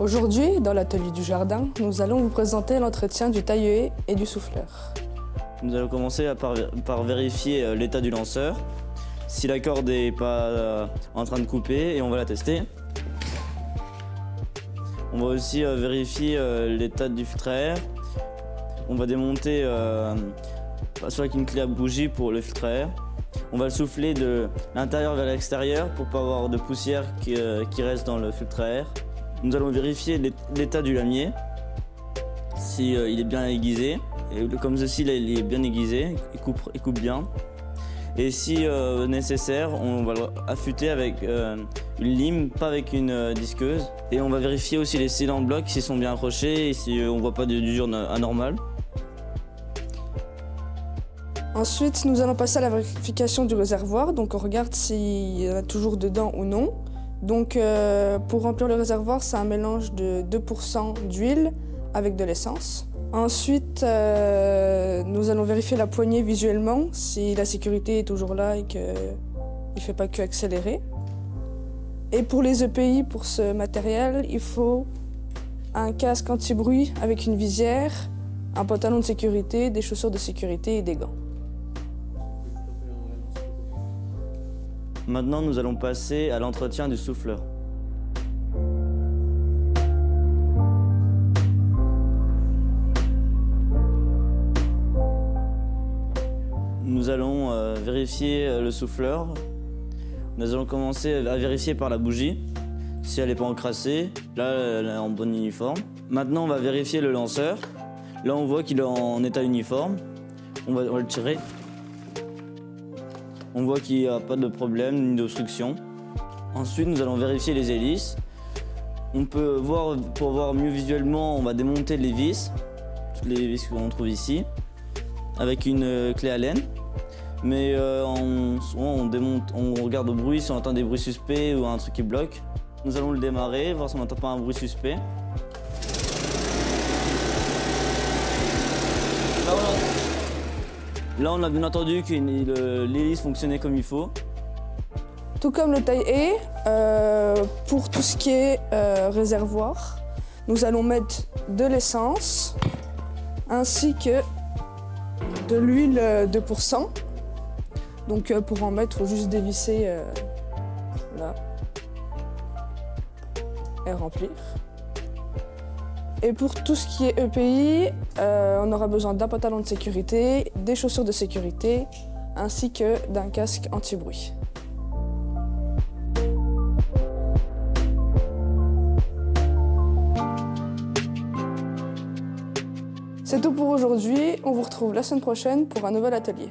Aujourd'hui, dans l'atelier du jardin, nous allons vous présenter l'entretien du taille-haie et du souffleur. Nous allons commencer par vérifier l'état du lanceur, si la corde n'est pas en train de couper, et on va la tester. On va aussi vérifier l'état du filtre à air. On va démonter soit avec une clé à bougie pour le filtre à air. On va le souffler de l'intérieur vers l'extérieur pour ne pas avoir de poussière qui reste dans le filtre à air. Nous allons vérifier l'état du lamier, si il est bien aiguisé. Et comme ceci, là, il est bien aiguisé, il coupe bien. Et si nécessaire, on va l'affûter avec une lime, pas avec une disqueuse. Et on va vérifier aussi les scellés en bloc, s'ils sont bien accrochés et si on ne voit pas d'usure anormale. Ensuite, nous allons passer à la vérification du réservoir. Donc on regarde s'il y en a toujours dedans ou non. Donc pour remplir le réservoir, c'est un mélange de 2% d'huile avec de l'essence. Ensuite, nous allons vérifier la poignée visuellement, si la sécurité est toujours là et qu'il ne fait pas que accélérer. Et pour les EPI, pour ce matériel, il faut un casque anti-bruit avec une visière, un pantalon de sécurité, des chaussures de sécurité et des gants. Maintenant, nous allons passer à l'entretien du souffleur. Nous allons vérifier le souffleur. Nous allons commencer à vérifier par la bougie, si elle n'est pas encrassée. Là, elle est en bon uniforme. Maintenant, on va vérifier le lanceur. Là, on voit qu'il est en état uniforme. On va le tirer. On voit qu'il n'y a pas de problème ni d'obstruction. Ensuite, nous allons vérifier les hélices. On peut voir, pour voir mieux visuellement, on va démonter les vis, toutes les vis qu'on trouve ici, avec une clé Allen. Mais souvent on regarde au bruit, si on entend des bruits suspects ou un truc qui bloque. Nous allons le démarrer, voir si on n'entend pas un bruit suspect. Là, on a bien entendu que l'hélice fonctionnait comme il faut. Tout comme le taille-haie, pour tout ce qui est réservoir, nous allons mettre de l'essence ainsi que de l'huile 2%. Donc pour en mettre, il faut juste dévisser là et remplir. Et pour tout ce qui est EPI, on aura besoin d'un pantalon de sécurité, des chaussures de sécurité, ainsi que d'un casque anti-bruit. C'est tout pour aujourd'hui, on vous retrouve la semaine prochaine pour un nouvel atelier.